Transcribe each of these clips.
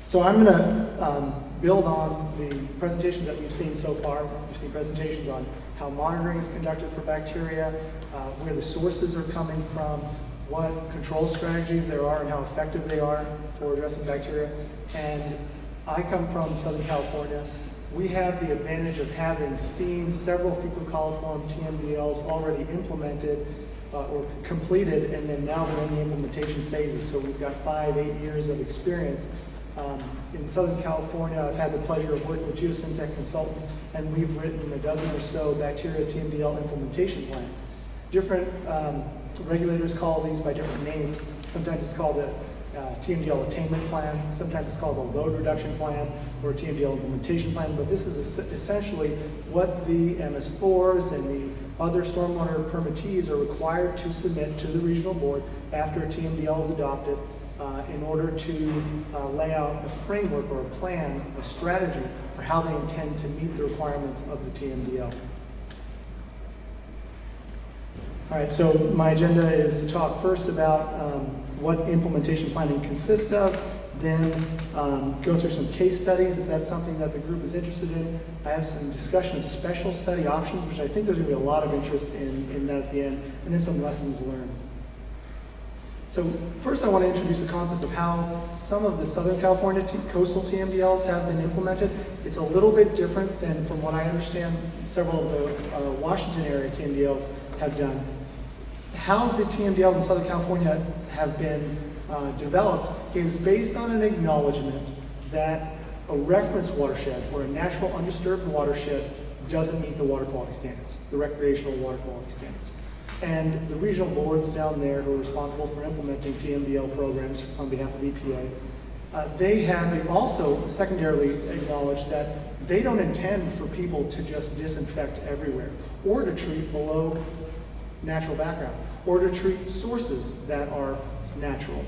So I'm going to build on the presentations that we've seen so far. We've seen presentations on how monitoring is conducted for bacteria, where the sources are coming from, what control strategies there are and how effective they are for addressing bacteria. And I come from Southern California. We have the advantage of having seen several fecal coliform TMDLs already implemented or completed, and then now they're in the implementation phases. So we've got 5-8 years of experience. In Southern California, I've had the pleasure of working with geosyntech consultants, and we've written a dozen or so bacteria TMDL implementation plans. Different regulators call these by different names. Sometimes it's called a TMDL attainment plan, sometimes it's called a load reduction plan or a TMDL implementation plan, but this is essentially what the MS4s and the other stormwater permittees are required to submit to the regional board after a TMDL is adopted in order to lay out a framework or a plan, a strategy for how they intend to meet the requirements of the TMDL. All right, so my agenda is to talk first about what implementation planning consists of, then go through some case studies if that's something that the group is interested in. I have some discussion of special study options, which I think there's going to be a lot of interest in that at the end, and then some lessons learned. So first I want to introduce the concept of how some of the Southern California coastal TMDLs have been implemented. It's a little bit different than, from what I understand, several of the Washington area TMDLs have done. How the TMDLs in Southern California have been developed is based on an acknowledgement that a reference watershed or a natural undisturbed watershed doesn't meet the water quality standards, the recreational water quality standards. And the regional boards down there who are responsible for implementing TMDL programs on behalf of EPA, they have also secondarily acknowledged that they don't intend for people to just disinfect everywhere or to treat below natural background or to treat sources that are natural.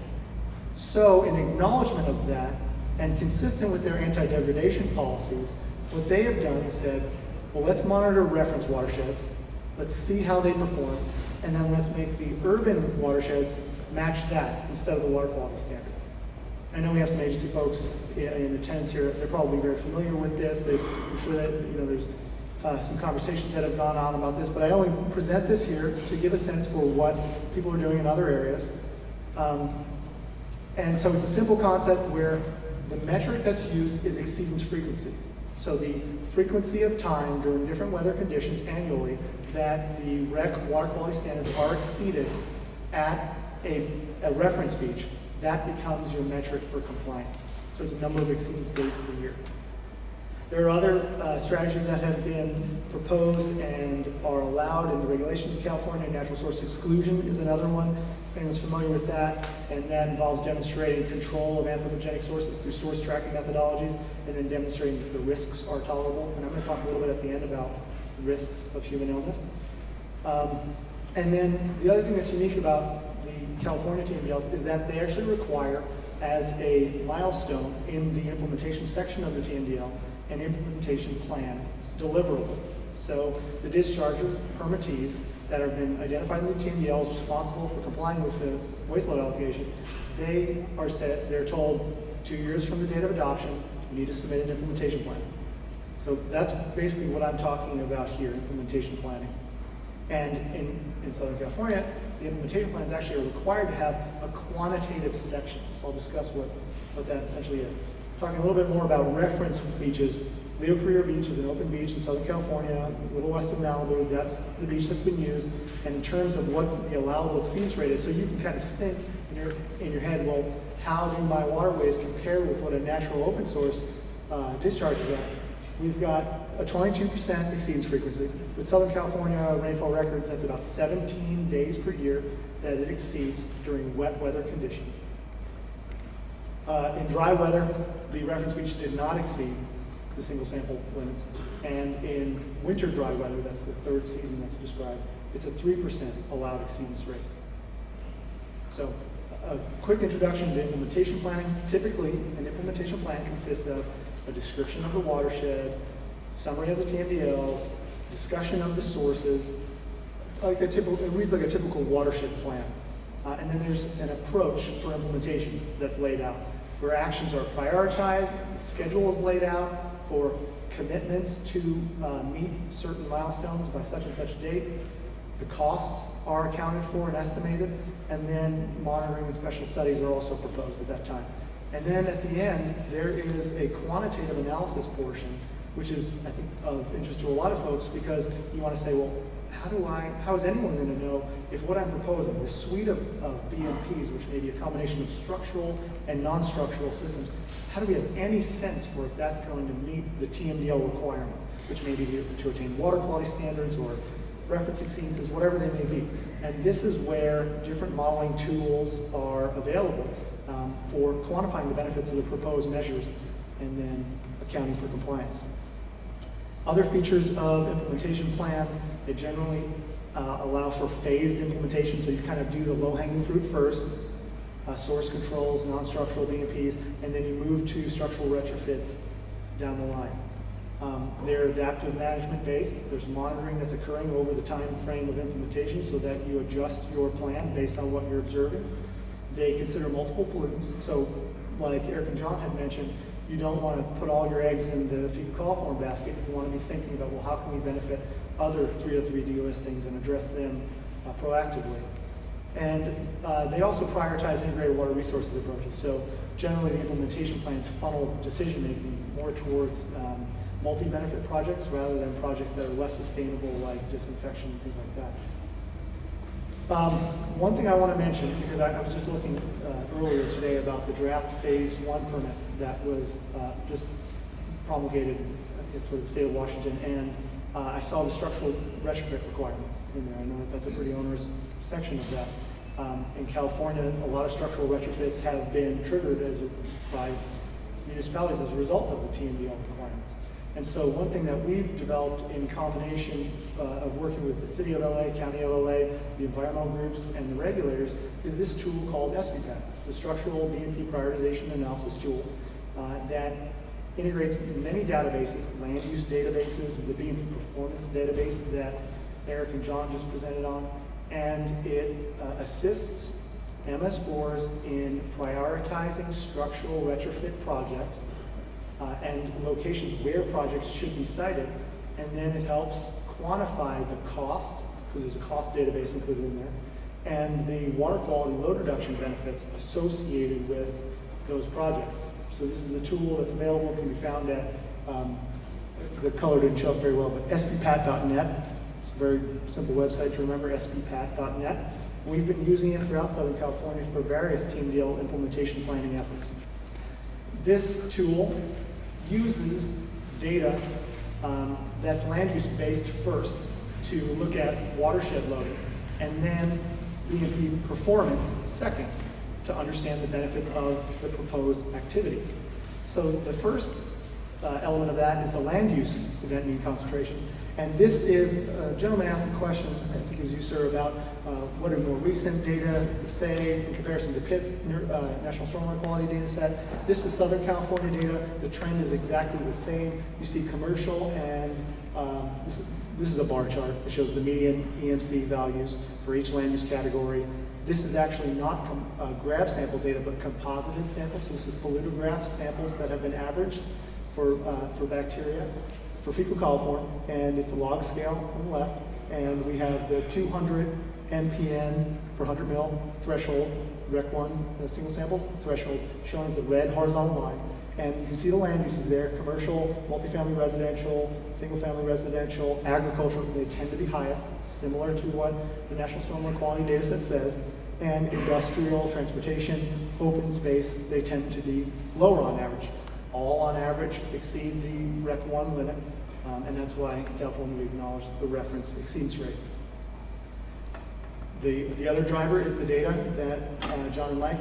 So in acknowledgement of that and consistent with their anti-degradation policies, what they have done is said, well, let's monitor reference watersheds, let's see how they perform, and then let's make the urban watersheds match that instead of the water quality standard. I know we have some agency folks in attendance here. They're probably very familiar with this. I'm sure that there's some conversations that have gone on about this, but I only present this here to give a sense for what people are doing in other areas. And so it's a simple concept where the metric that's used is exceedance frequency. So the frequency of time during different weather conditions annually that the REC water quality standards are exceeded at a reference beach, that becomes your metric for compliance. So it's a number of exceedance days per year. There are other strategies that have been proposed and are allowed in the regulations of California. Natural source exclusion is another one, if anyone's familiar with that, and that involves demonstrating control of anthropogenic sources through source tracking methodologies, and then demonstrating that the risks are tolerable. And I'm going to talk a little bit at the end about the risks of human illness. And then the other thing that's unique about the California TMDLs is that they actually require, as a milestone in the implementation section of the TMDL, an implementation plan deliverable. So the discharger permittees that have been identified in the TMDL as responsible for complying with the waste load allocation, they're told 2 years from the date of adoption, you need to submit an implementation plan. So that's basically what I'm talking about here, implementation planning. And in Southern California, the implementation plans actually are required to have a quantitative section. So I'll discuss what that essentially is. Talking a little bit more about reference beaches. Leo Carrillo Beach is an open beach in Southern California, a little west of Malibu. That's the beach that's been used. And in terms of what's the allowable exceedance rate is, so you can kind of think in your head, well, how do my waterways compare with what a natural open source discharge is at? We've got a 22% exceedance frequency. With Southern California rainfall records, that's about 17 days per year that it exceeds during wet weather conditions. In dry weather, the reference beach did not exceed the single sample limits. And in winter dry weather, that's the third season that's described, it's a 3% allowed exceedance rate. So a quick introduction to implementation planning. Typically, an implementation plan consists of a description of the watershed, summary of the TMDLs, discussion of the sources. It reads like a typical watershed plan. And then there's an approach for implementation that's laid out. where actions are prioritized, the schedule is laid out for commitments to meet certain milestones by such and such date. The costs are accounted for and estimated, and then monitoring and special studies are also proposed at that time. And then at the end, there is a quantitative analysis portion, which is, I think, of interest to a lot of folks, because you want to say, well, how is anyone going to know if what I'm proposing, this suite of BMPs, which may be a combination of structural and non-structural systems, how do we have any sense for if that's going to meet the TMDL requirements, which may be to attain water quality standards or reference exceedances, whatever they may be. And this is where different modeling tools are available for quantifying the benefits of the proposed measures and then accounting for compliance. Other features of implementation plans, they generally allow for phased implementation, so you kind of do the low-hanging fruit first, source controls, non-structural BMPs, and then you move to structural retrofits down the line. They're adaptive management based. There's monitoring that's occurring over the time frame of implementation so that you adjust your plan based on what you're observing. They consider multiple pollutants, so like Eric and John had mentioned, you don't want to put all your eggs in the fecal coliform basket. You want to be thinking about, well, how can we benefit other 303D listings and address them proactively. And they also prioritize integrated water resources approaches. So generally the implementation plans funnel decision-making more towards multi-benefit projects rather than projects that are less sustainable, like disinfection and things like that. One thing I want to mention, because I was just looking earlier today about the draft phase 1 permit that was just promulgated for the state of Washington, and I saw the structural retrofit requirements in there. I know that's a pretty onerous section of that. In California, a lot of structural retrofits have been triggered by municipalities as a result of the TMDL requirements. And so one thing that we've developed in combination of working with the City of LA, County of LA, the environmental groups, and the regulators is this tool called SBPAT. It's a structural BMP prioritization analysis tool that integrates many databases, land use databases, the BMP performance database that Eric and John just presented on, and it assists MS4s in prioritizing structural retrofit projects and locations where projects should be sited, and then it helps quantify the cost, because there's a cost database included in there, and the water quality load reduction benefits associated with those projects. So this is the tool that's available, can be found at, the color didn't show up very well, but SBPAT.net. It's a very simple website to remember, SBPAT.net. We've been using it throughout Southern California for various TMDL implementation planning efforts. This tool uses data that's land use based first to look at watershed loading, and then BMP performance second to understand the benefits of the proposed activities. So the first element of that is the land use event mean concentrations. And this is, a gentleman asked a question, I think it was you, sir, about what do more recent data say in comparison to PITT's National Stormwater Quality Data Set. This is Southern California data. The trend is exactly the same. You see commercial, and this is a bar chart. It shows the median EMC values for each land use category. This is actually not grab sample data, but composited samples. So this is pollutograph samples that have been averaged for bacteria, for fecal coliform, and it's a log scale on the left, and we have the 200 MPN per 100 mil threshold, Rec 1 single sample threshold, shown as the red horizontal line. And you can see the land uses there: commercial, multifamily residential, single-family residential, agricultural. They tend to be highest. It's similar to what the National Stormwater Quality Data Set says. And industrial, transportation, open space, they tend to be lower on average. All on average exceed the Rec 1 limit, and that's why in California we acknowledge the reference exceeds rate. The other driver is the data that John and Mike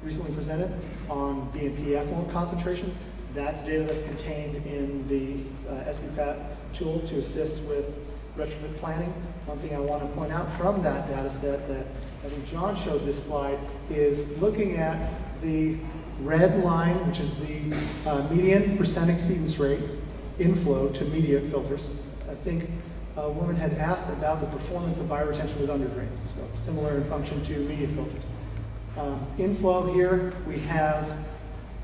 recently presented on BMP effluent concentrations. That's data that's contained in the SBPAT tool to assist with retrofit planning. One thing I want to point out from that data set that I think John showed this slide is looking at the red line, which is the median percent exceedance rate inflow to media filters. I think a woman had asked about the performance of bioretention with underdrains, so similar in function to media filters. Inflow here, we have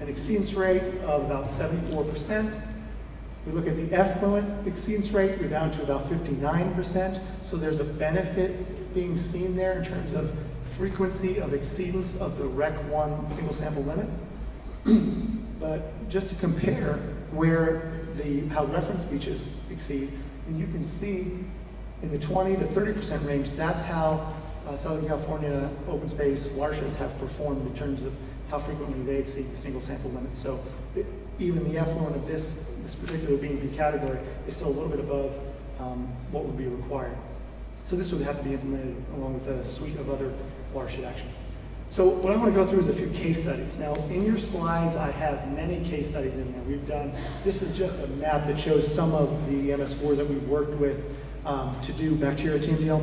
an exceedance rate of about 74%. We look at the effluent exceedance rate, we're down to about 59%. So there's a benefit being seen there in terms of frequency of exceedance of the REC 1 single sample limit. But just to compare how reference beaches exceed, and you can see in the 20 to 30% range, that's how Southern California open space watersheds have performed in terms of how frequently they exceed the single sample limit. So even the effluent of this particular B&B category is still a little bit above what would be required. So this would have to be implemented along with a suite of other watershed actions. So what I want to go through is a few case studies. Now, in your slides, I have many case studies in there. This is just a map that shows some of the MS4s that we've worked with to do bacteria TMDL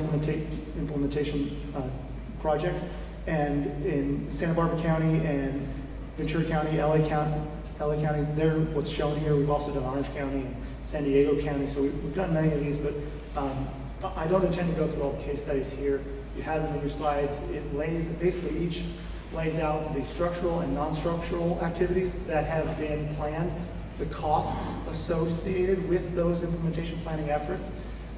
implementation projects. And in Santa Barbara County and Ventura County, LA County, they're what's shown here. We've also done Orange County and San Diego County, so we've done many of these, but I don't intend to go through all the case studies here. You have them in your slides. Basically each lays out the structural and non-structural activities that have been planned, the costs associated with those implementation planning efforts,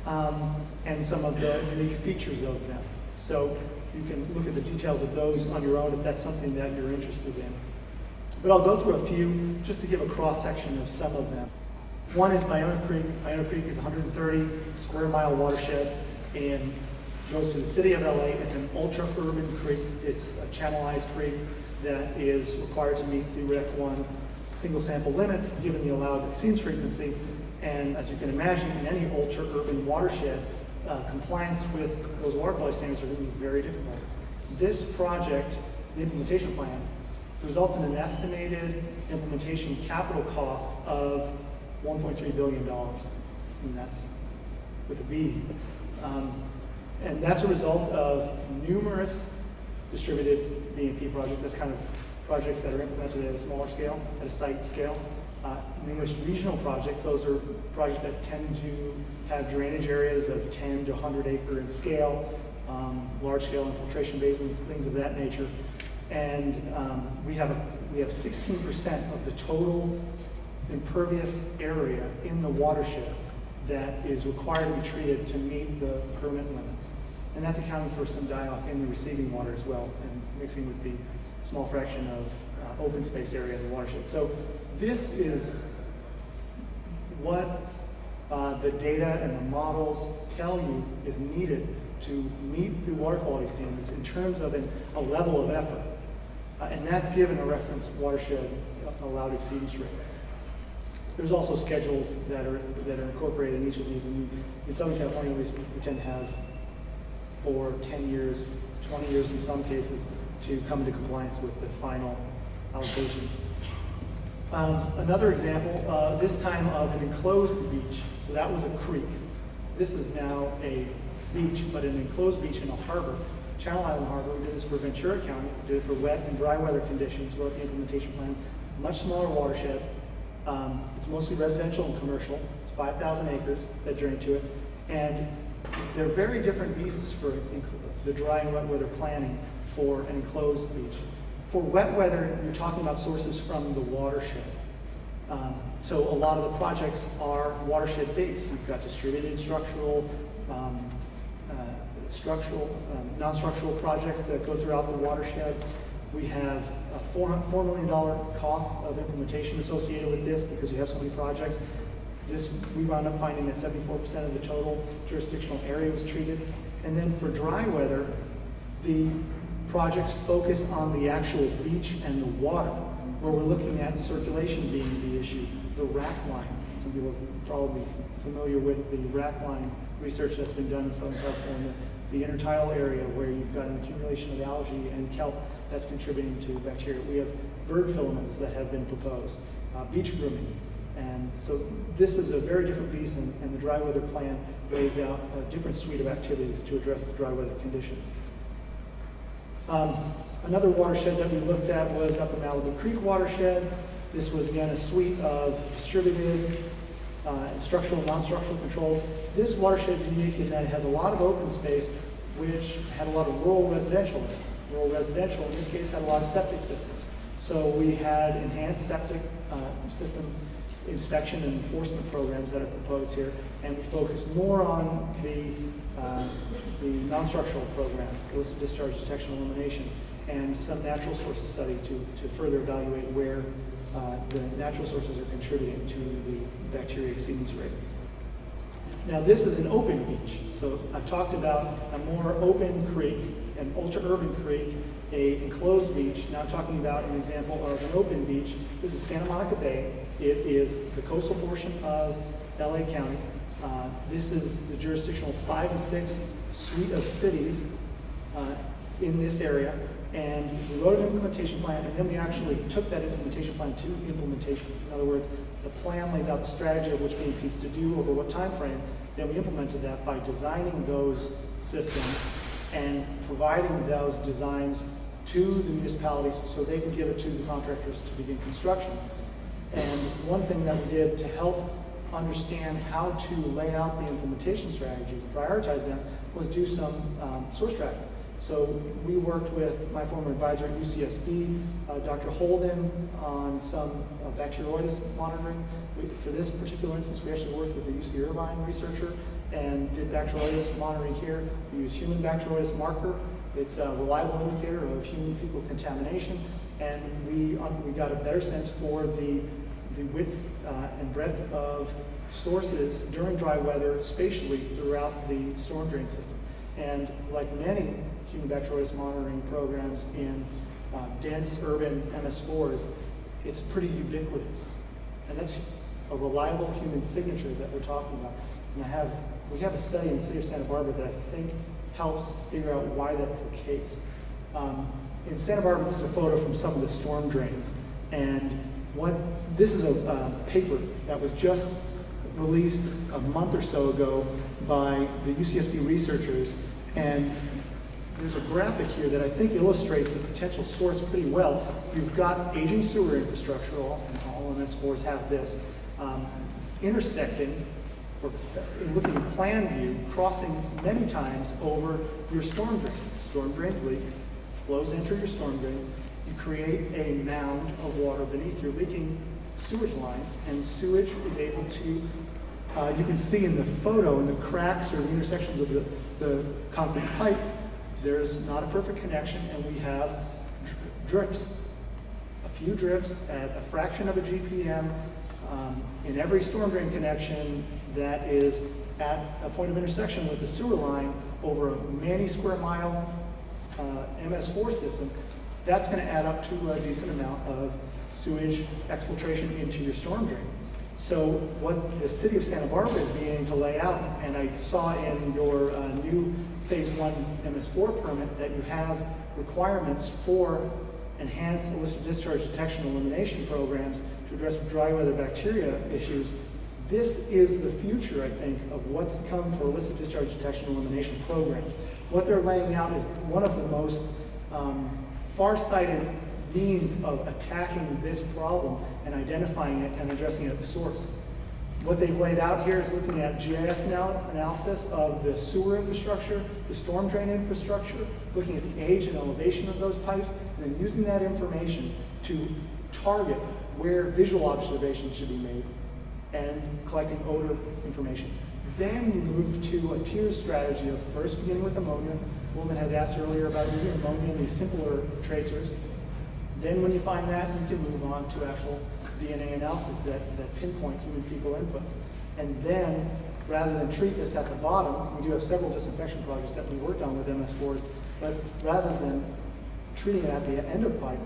and some of the unique features of them. So you can look at the details of those on your own if that's something that you're interested in. But I'll go through a few just to give a cross-section of some of them. One is Ballona Creek. Ballona Creek is a 130 square mile watershed and goes to the city of LA. It's an ultra-urban creek. It's a channelized creek that is required to meet the REC 1 single sample limits given the allowed exceedance frequency. And as you can imagine, in any ultra-urban watershed, compliance with those water quality standards are going to be very difficult. This project, the implementation plan, results in an estimated implementation capital cost of $1.3 billion, and that's with a B. And that's a result of numerous distributed B&P projects. That's kind of projects that are implemented at a smaller scale, at a site scale. Numerous regional projects, those are projects that tend to have drainage areas of 10 to 100 acre in scale, large scale infiltration basins, things of that nature. And we have 16% of the total impervious area in the watershed that is required to be treated to meet the permit limits. And that's accounting for some die-off in the receiving water as well, and mixing with the small fraction of open space area in the watershed. So this is what the data and the models tell you is needed to meet the water quality standards in terms of a level of effort. And that's given a reference watershed allowed exceedance rate. There's also schedules that are incorporated in each of these. And in Southern California, at least, we tend to have for 10 years, 20 years in some cases, to come into compliance with the final allocations. Another example, this time of an enclosed beach. So that was a creek. This is now a beach, but an enclosed beach in a harbor. Channel Island Harbor, we did this for Ventura County, we did it for wet and dry weather conditions, wrote the implementation plan. Much smaller watershed. It's mostly residential and commercial. It's 5,000 acres that drain to it. And they're very different beasts for the dry and wet weather planning for an enclosed beach. For wet weather, you're talking about sources from the watershed. So a lot of the projects are watershed based. We've got distributed structural, non-structural projects that go throughout the watershed. We have a $4 million cost of implementation associated with this because you have so many projects. We wound up finding that 74% of the total jurisdictional area was treated. And then for dry weather, the projects focus on the actual beach and the water, where we're looking at circulation being the issue. The rack line, some people are probably familiar with the rack line research that's been done in Southern California. The intertidal area where you've got an accumulation of algae and kelp that's contributing to bacteria. We have bird filaments that have been proposed, beach grooming. And so this is a very different beast, and the dry weather plan lays out a different suite of activities to address the dry weather conditions. Another watershed that we looked at was up the Malibu Creek watershed. This was, again, a suite of distributed structural and non-structural controls. This watershed is unique in that it has a lot of open space, which had a lot of rural residential in it. Rural residential, in this case, had a lot of septic systems. So we had enhanced septic system inspection and enforcement programs that are proposed here, and we focus more on the non-structural programs, illicit discharge detection and elimination, and some natural sources study to further evaluate where the natural sources are contributing to the bacteria exceedance rate. Now this is an open beach. So I've talked about a more open creek, an ultra-urban creek, a enclosed beach. Now I'm talking about an example of an open beach. This is Santa Monica Bay. It is the coastal portion of LA County. This is the jurisdictional 5 and 6 suite of cities in this area. And we wrote an implementation plan, and then we actually took that implementation plan to implementation. In other words, the plan lays out the strategy of which BPs to do over what time frame. Then we implemented that by designing those systems and providing those designs to the municipalities so they can give it to the contractors to begin construction. And one thing that we did to help understand how to lay out the implementation strategies and prioritize them was do some source tracking. So we worked with my former advisor at UCSB, Dr. Holden, on some bacteroides monitoring. For this particular instance, we actually worked with a UC Irvine researcher and did bacteroides monitoring here. We use human bacteroides marker. It's a reliable indicator of human fecal contamination, and we got a better sense for the width and breadth of sources during dry weather spatially throughout the storm drain system. And like many human bacteroides monitoring programs in dense urban MS4s, it's pretty ubiquitous. And that's a reliable human signature that we're talking about. And we have a study in the city of Santa Barbara that I think helps figure out why that's the case. In Santa Barbara, this is a photo from some of the storm drains. And this is a paper that was just released a month or so ago by the UCSB researchers. And there's a graphic here that I think illustrates the potential source pretty well. You've got aging sewer infrastructure, all MS4s have this, intersecting, or looking at plan view, crossing many times over your storm drains. Storm drains leak, flows enter your storm drains, you create a mound of water beneath your leaking sewage lines, and sewage is able to, you can see in the photo, in the cracks or the intersections of the concrete pipe, there's not a perfect connection, and we have drips. A few drips at a fraction of a GPM in every storm drain connection that is at a point of intersection with the sewer line over a many square mile MS4 system. That's going to add up to a decent amount of sewage exfiltration into your storm drain. So what the city of Santa Barbara is beginning to lay out, and I saw in your new Phase 1 MS4 permit that you have requirements for enhanced illicit discharge detection and elimination programs to address dry weather bacteria issues. This is the future, I think, of what's to come for illicit discharge detection and elimination programs. What they're laying out is one of the most far-sighted means of attacking this problem and identifying it and addressing it at the source. What they've laid out here is looking at GIS analysis of the sewer infrastructure, the storm drain infrastructure, looking at the age and elevation of those pipes, and then using that information to target where visual observations should be made and collecting odor information. Then we move to a tiered strategy of first beginning with ammonia. A woman had asked earlier about using ammonia in these simpler tracers. Then when you find that, you can move on to actual DNA analysis that pinpoint human fecal inputs. And then, rather than treat this at the bottom, we do have several disinfection projects that we worked on with MS4s, but rather than treating it at the end of pipe,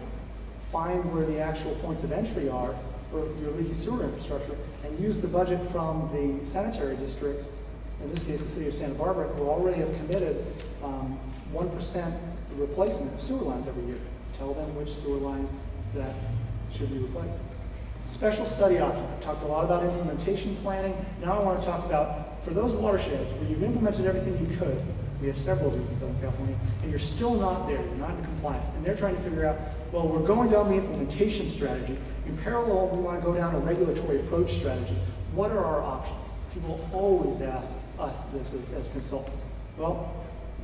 find where the actual points of entry are for your leaky sewer infrastructure, and use the budget from the sanitary districts, in this case the city of Santa Barbara, who already have committed 1% replacement of sewer lines every year. Tell them which sewer lines that should be replaced. Special study options. I've talked a lot about implementation planning. Now I want to talk about, for those watersheds where you've implemented everything you could, we have several of these in Southern California, and you're still not there, you're not in compliance, and they're trying to figure out, well, we're going down the implementation strategy. In parallel, we want to go down a regulatory approach strategy. What are our options? People always ask us this as consultants. Well,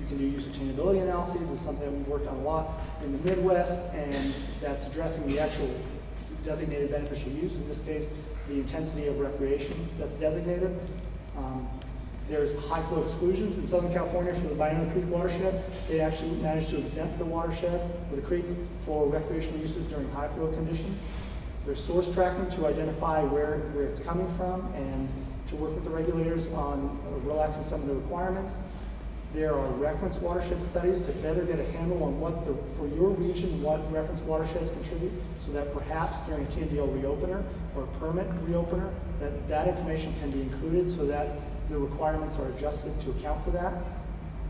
You can do use attainability analyses. It's something that we've worked on a lot in the Midwest, and that's addressing the actual designated beneficial use, in this case, the intensity of recreation that's designated. There's high flow exclusions in Southern California for the Ballona Creek watershed. They actually managed to exempt the watershed or the creek for recreational uses during high flow conditions. There's source tracking to identify where it's coming from and to work with the regulators on relaxing some of the requirements. There are reference watershed studies to better get a handle on what for your region, what reference watersheds contribute, so that perhaps during a TMDL reopener or a permit reopener, that information can be included so that the requirements are adjusted to account for that.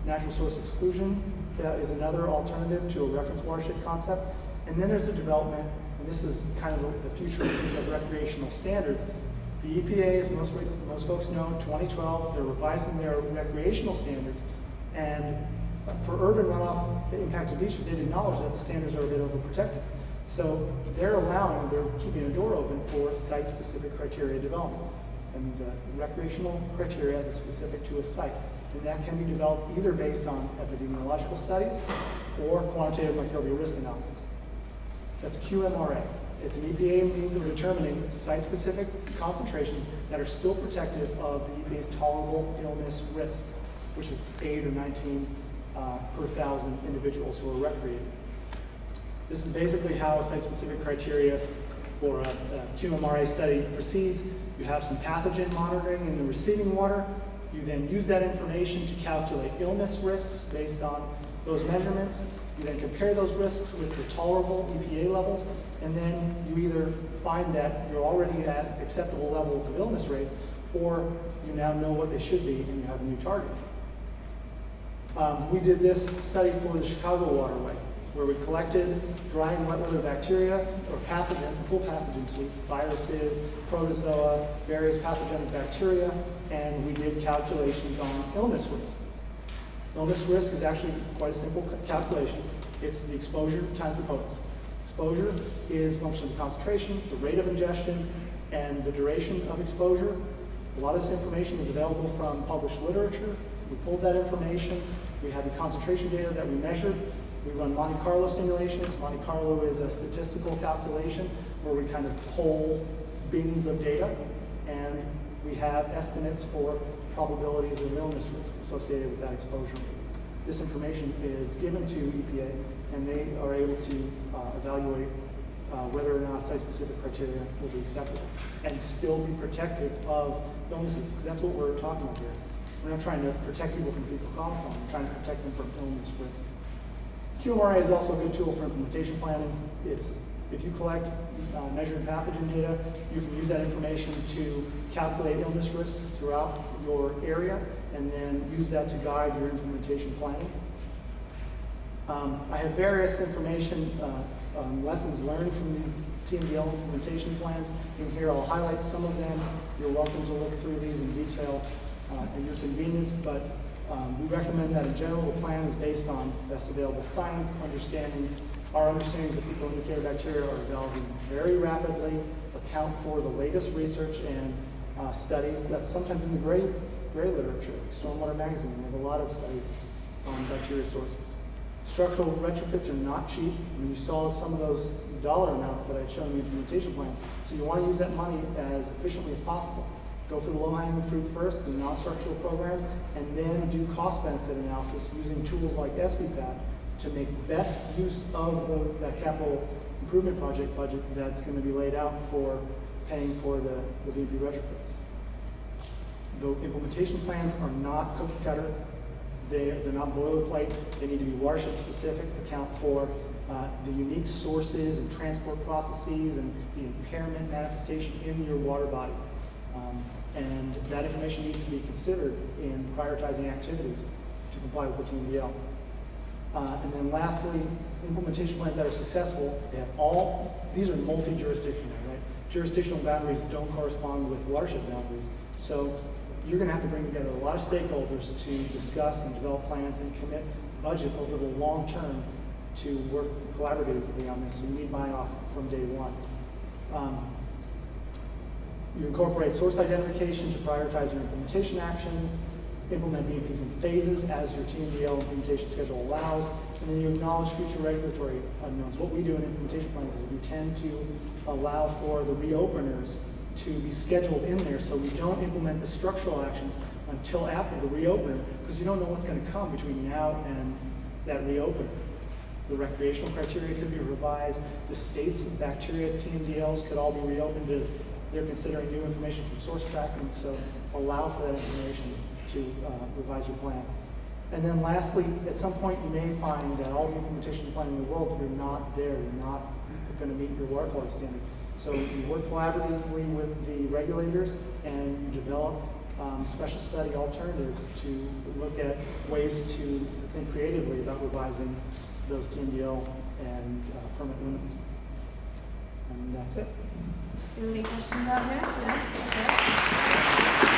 Natural source exclusion is another alternative to a reference watershed concept. And then there's the development, and this is kind of the future of recreational standards. The EPA, as most folks know, in 2012, they're revising their recreational standards. And for urban runoff impacted beaches, they've acknowledged that the standards are a bit overprotective. So they're keeping a door open for site-specific criteria development. That means a recreational criteria that's specific to a site. And that can be developed either based on epidemiological studies or quantitative microbial risk analysis. That's QMRA. It's an EPA means of determining site-specific concentrations that are still protective of the EPA's tolerable illness risks, which is 8 or 19 per 1,000 individuals who are recreating. This is basically how a site-specific criteria for a QMRA study proceeds. You have some pathogen monitoring in the receiving water. You then use that information to calculate illness risks based on those measurements. You then compare those risks with the tolerable EPA levels, and then you either find that you're already at acceptable levels of illness rates, or you now know what they should be and you have a new target. We did this study for the Chicago waterway, where we collected dry and wet weather bacteria, or full pathogen suite, viruses, protozoa, various pathogenic bacteria, and we did calculations on illness risk. Illness risk is actually quite a simple calculation. It's the exposure times the potence. Exposure is a function of the concentration, the rate of ingestion, and the duration of exposure. A lot of this information is available from published literature. We pulled that information. We had the concentration data that we measured. We run Monte Carlo simulations. Monte Carlo is a statistical calculation where we kind of pull bins of data, and we have estimates for probabilities of illness risk associated with that exposure. This information is given to EPA, and they are able to evaluate whether or not site-specific criteria will be acceptable and still be protective of illnesses, because that's what we're talking about here. We're not trying to protect people from fecal coliform, we're trying to protect them from illness risk. QMRA is also a good tool for implementation planning. If you collect measured pathogen data, you can use that information to calculate illness risks throughout your area and then use that to guide your implementation planning. I have various information, lessons learned from these TMDL implementation plans. In here, I'll highlight some of them. You're welcome to look through these in detail at your convenience, but we recommend that in general, the plan is based on best available science, our understandings of fecal indicator bacteria are developing very rapidly, account for the latest research and studies that's sometimes in the gray literature. Stormwater Magazine, we have a lot of studies on bacteria sources. Structural retrofits are not cheap. I mean, you saw some of those dollar amounts that I had shown in the implementation plans. So you want to use that money as efficiently as possible. Go for the low-hanging fruit first, the non-structural programs, and then do cost-benefit analysis using tools like SBPAT to make best use of that capital improvement project budget that's going to be laid out for paying for the VP retrofits. The implementation plans are not cookie cutter. They're not boilerplate. They need to be watershed specific, account for the unique sources and transport processes and the impairment manifestation in your water body. And that information needs to be considered in prioritizing activities to comply with the TMDL. And then lastly, implementation plans that are successful, they have these are multi-jurisdictional, right? Jurisdictional boundaries don't correspond with watershed boundaries. So you're gonna have to bring together a lot of stakeholders to discuss and develop plans and commit budget over the long term to work collaboratively on this. So you need buy-off from day one. You incorporate source identification to prioritize your implementation actions. implement BMPs in phases as your TMDL implementation schedule allows, and then you acknowledge future regulatory unknowns. What we do in implementation plans is we tend to allow for the reopeners to be scheduled in there, so we don't implement the structural actions until after the reopener, because you don't know what's going to come between now and that reopener. The recreational criteria could be revised. The states of bacteria TMDLs could all be reopened as they're considering new information from source tracking, so allow for that information to revise your plan. And then lastly, at some point you may find that all the implementation plan in the world, you're not there, you're not going to meet your water quality standard. So you work collaboratively with the regulators and you develop special study alternatives to look at ways to think creatively about revising those TMDL and permit limits. And that's it. Any questions out there? No? Okay.